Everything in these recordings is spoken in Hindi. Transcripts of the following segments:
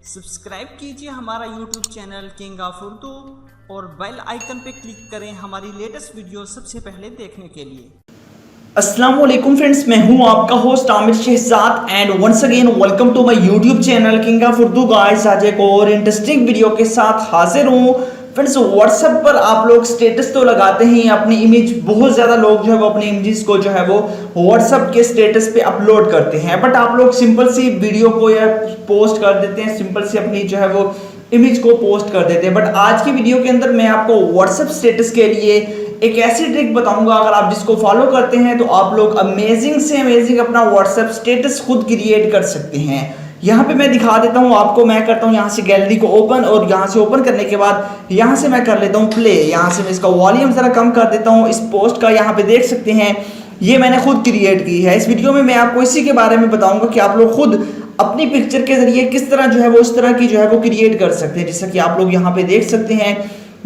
सब्सक्राइब कीजिए हमारा YouTube channel king of Urdu और बेल आइकन पे क्लिक करें हमारी लेटेस्ट वीडियो सबसे पहले देखने के लिए। अस्सलाम वालेकुम फ्रेंड्स, मैं हूं आपका host Aamir Shahzad and once again welcome to my YouTube channel king of Urdu. Guys आज एक और इंटरेस्टिंग वीडियो के साथ हाजिर हूं। फ्रेंड्स व्हाट्सएप पर आप लोग स्टेटस तो लगाते हैं अपनी इमेज, बहुत ज़्यादा लोग जो है वो अपनी इमेजेस को जो है वो व्हाट्सएप के स्टेटस पे अपलोड करते हैं, बट आप लोग सिंपल सी वीडियो को या पोस्ट कर देते हैं, सिंपल सी अपनी जो है वो इमेज को पोस्ट कर देते हैं। बट आज की वीडियो के अंदर मैं आपको व्हाट्सएप स्टेटस के लिए एक ऐसी ट्रिक बताऊंगा, अगर आप जिसको फॉलो करते हैं तो आप लोग अमेजिंग से अमेजिंग अपना व्हाट्सएप स्टेटस खुद क्रिएट कर सकते हैं। यहाँ पे मैं दिखा देता हूँ आपको। मैं करता हूँ यहाँ से गैलरी को ओपन, और यहाँ से ओपन करने के बाद यहाँ से मैं कर लेता हूँ प्ले। यहाँ से मैं इसका वॉल्यूम जरा कम कर देता हूँ इस पोस्ट का। यहाँ पे देख सकते हैं ये मैंने खुद क्रिएट की है। इस वीडियो में मैं आपको इसी के बारे में बताऊंगा कि आप लोग खुद अपनी पिक्चर के जरिए किस तरह जो है वो इस तरह की जो है वो क्रिएट कर सकते हैं। जैसा कि आप लोग यहाँ पे देख सकते हैं,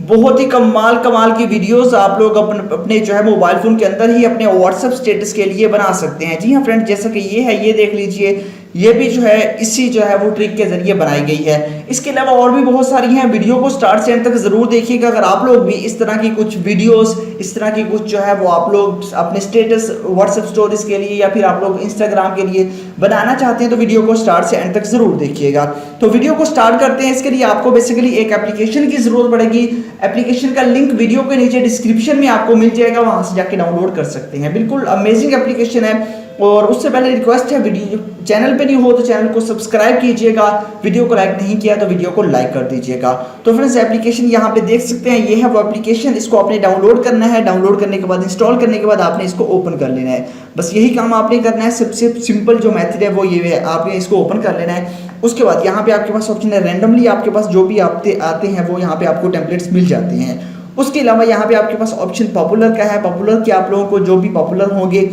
बहुत ही कमाल की वीडियोस आप लोग अपने जो है मोबाइल फोन के अंदर ही अपने व्हाट्सएप स्टेटस के लिए बना सकते हैं। जी हाँ फ्रेंड्स, जैसा कि ये है, ये देख लीजिए, ये भी जो है इसी जो है वो ट्रिक के जरिए बनाई गई है। इसके अलावा और भी बहुत सारी हैं, वीडियो को स्टार्ट से एंड तक जरूर देखिएगा। अगर आप लोग भी इस तरह की कुछ वीडियोस, इस तरह की कुछ जो है वो आप लोग अपने स्टेटस व्हाट्सएप स्टोरीज के लिए या फिर आप लोग इंस्टाग्राम के लिए बनाना चाहते हैं तो वीडियो को स्टार्ट से एंड तक जरूर देखिएगा। तो वीडियो को स्टार्ट करते हैं। इसके लिए आपको बेसिकली एक एप्लीकेशन की जरूरत पड़ेगी। एप्लीकेशन का लिंक वीडियो के नीचे डिस्क्रिप्शन में आपको मिल जाएगा, वहां से जाके डाउनलोड कर सकते हैं। बिल्कुल अमेजिंग एप्लीकेशन है। और उससे पहले रिक्वेस्ट है, वीडियो चैनल पे नहीं हो तो चैनल को सब्सक्राइब कीजिएगा, वीडियो को लाइक नहीं किया तो वीडियो को लाइक कर दीजिएगा। तो फ्रेंड्स एप्लीकेशन यहाँ पे देख सकते हैं, ये है वो एप्लीकेशन। इसको आपने डाउनलोड करना है। डाउनलोड करने के बाद, इंस्टॉल करने के बाद आपने इसको ओपन कर लेना है। बस यही काम आपने करना है। सबसे सिंपल जो मेथड है वो ये है, आपने इसको ओपन कर लेना है। उसके बाद यहाँ पे आपके पास ऑप्शन है रैंडमली, आपके पास जो भी आते हैं वो यहाँ पे आपको टेम्पलेट्स मिल जाते हैं। उसके अलावा यहाँ पे आपके पास ऑप्शन पॉपुलर का है। पॉपुलर के आप लोगों को जो भी पॉपुलर होंगे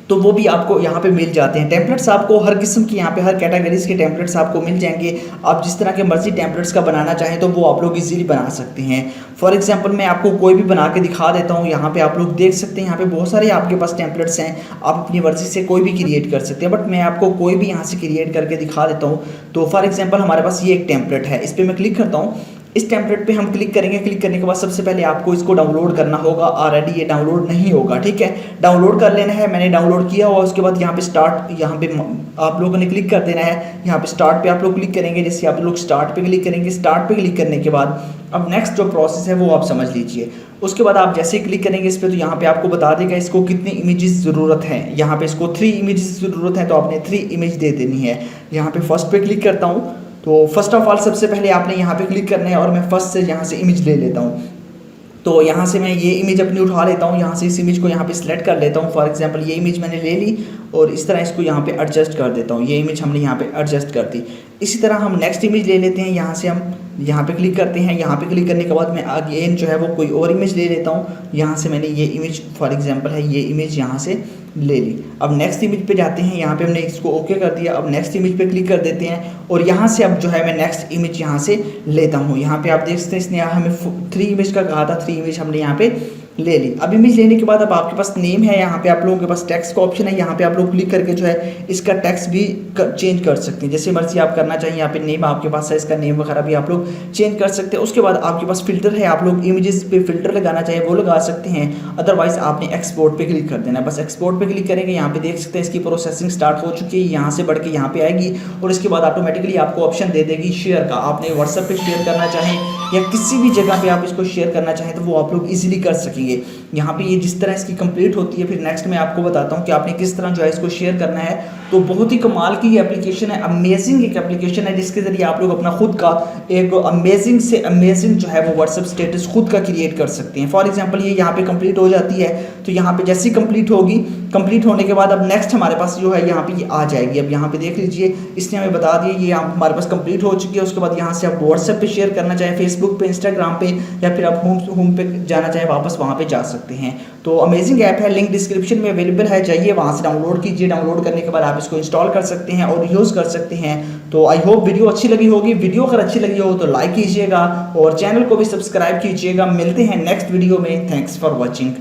तो वो भी आपको यहाँ पे मिल जाते हैं। टेम्पलेट्स आपको हर किस्म की, यहाँ पे हर कैटेगरीज के टेम्पलेट्स आपको मिल जाएंगे। आप जिस तरह के मर्जी टेम्पलेट्स का बनाना चाहें तो वो आप लोग इजीली बना सकते हैं। फॉर एग्जांपल मैं आपको कोई भी बना के दिखा देता हूँ। यहाँ पे आप लोग देख सकते हैं, यहाँ पे बहुत सारे आपके पास टेम्पलेट्स हैं, आप अपनी मर्जी से कोई भी क्रिएट कर सकते हैं। बट मैं आपको कोई भी यहाँ से क्रिएट करके दिखा देता हूँ। तो फॉर एग्जाम्पल हमारे पास ये एक टेम्पलेट है, इस पर मैं क्लिक करता हूँ। इस टेम्पलेट पे हम क्लिक करेंगे। क्लिक करने के बाद सबसे पहले आपको इसको डाउनलोड करना होगा। ऑलरेडी ये डाउनलोड नहीं होगा, ठीक है, डाउनलोड कर लेना है। मैंने डाउनलोड किया हुआ। उसके बाद यहाँ पे स्टार्ट, यहाँ पे आप लोगों ने क्लिक कर देना है। यहाँ पे स्टार्ट पे आप लोग क्लिक करेंगे। जैसे आप लोग स्टार्ट पे क्लिक करेंगे, स्टार्ट पे क्लिक करने के बाद अब नेक्स्ट जो प्रोसेस है वो आप समझ लीजिए। उसके बाद आप जैसे ही क्लिक करेंगे इस पर, तो यहाँ पे आपको बता देगा इसको कितनी इमेजेस ज़रूरत है। यहाँ पे इसको 3 इमेजेस ज़रूरत है, तो आपने 3 इमेज दे देनी है। यहाँ पे फर्स्ट पे क्लिक करता हूँ। तो फर्स्ट ऑफ ऑल सबसे पहले आपने यहाँ पे क्लिक करना है, और मैं फर्स्ट से यहाँ से इमेज ले लेता हूँ। तो यहाँ से मैं ये इमेज अपनी उठा लेता हूँ। यहाँ से इस इमेज को यहाँ पे सिलेक्ट कर लेता हूँ। फॉर एग्जांपल ये इमेज मैंने ले ली और इस तरह इसको यहाँ पे एडजस्ट कर देता हूँ। ये इमेज हमने यहाँ पे एडजस्ट कर दी। इसी तरह हम नेक्स्ट इमेज ले लेते हैं। यहाँ से हम यहाँ पे क्लिक करते हैं। यहाँ पे क्लिक करने के बाद मैं अगेन जो है वो कोई और इमेज ले लेता हूँ। यहाँ से मैंने ये इमेज, फॉर एग्जांपल है ये इमेज, यहाँ से ले ली। अब नेक्स्ट इमेज पे जाते हैं। यहाँ पे हमने इसको ओके कर दिया। अब नेक्स्ट इमेज पे क्लिक कर देते हैं, और यहाँ से अब जो है मैं नेक्स्ट इमेज यहाँ से लेता हूँ। यहाँ पे आप देख सकते हैं, इसने हमें 3 इमेज का कहा था, 3 इमेज हमने यहाँ पे ले ली। अब इमेज लेने के बाद अब आपके पास नेम है, यहाँ पे आप लोगों के पास टेक्स्ट का ऑप्शन है। यहाँ पे आप लोग क्लिक करके जो है इसका टेक्स्ट भी चेंज कर सकते हैं, जैसे मर्जी आप करना चाहिए। यहाँ पे नेम आपके पास है, इसका नेम वगैरह भी आप लोग चेंज कर सकते हैं। उसके बाद आपके पास फिल्टर है, आप लोग इमेजेस पे फिल्टर लगाना चाहिए वो लगा सकते हैं। अदरवाइज आपने एक्सपोर्ट पे क्लिक कर देना है। बस एक्सपोर्ट पे क्लिक करेंगे। यहाँ पे देख सकते हैं इसकी प्रोसेसिंग स्टार्ट हो चुकी है, यहाँ से बढ़ के यहाँ पे आएगी, और इसके बाद ऑटोमेटिकली आपको ऑप्शन दे देगी शेयर का। आपने व्हाट्सएप पे शेयर करना चाहें या किसी भी जगह पे आप इसको शेयर करना चाहें तो वो आप लोग इजीली कर सकेंगे। यहाँ पे ये जिस तरह इसकी कंप्लीट होती है, फिर नेक्स्ट में आपको बताता हूँ कि आपने किस तरह जो है इसको शेयर करना है। तो बहुत ही कमाल की ये एप्लीकेशन है, अमेजिंग एक एप्लीकेशन है, जिसके जरिए आप लोग अपना खुद का एक अमेजिंग से अमेजिंग जो है वो व्हाट्सएप स्टेटस खुद का क्रिएट कर सकते हैं। फॉर एग्जांपल ये यहाँ पे कंप्लीट हो जाती है, तो यहाँ पे जैसी कंप्लीट होगी, कंप्लीट होने के बाद अब नेक्स्ट हमारे पास जो है यहाँ पे ये आ जाएगी। अब यहाँ पे देख लीजिए, इसने हमें बता दिया ये हमारे पास कंप्लीट हो चुकी है। उसके बाद यहाँ से आप व्हाट्सएप पे शेयर करना चाहे, फेसबुक पे, इंस्टाग्राम पे, या फिर आप होम पे जाना चाहे वापस वहाँ पे जा सकते हैं। तो अमेजिंग ऐप है, लिंक डिस्क्रिप्शन में अवेलेबल है, जाइए वहाँ से डाउनलोड कीजिए। डाउनलोड करने के बाद आप इसको इंस्टॉल कर सकते हैं और यूज़ कर सकते हैं। तो आई होप वीडियो अच्छी लगी होगी। वीडियो अगर अच्छी लगी हो तो लाइक कीजिएगा और चैनल को भी सब्सक्राइब कीजिएगा। मिलते हैं नेक्स्ट वीडियो में। Thanks for watching.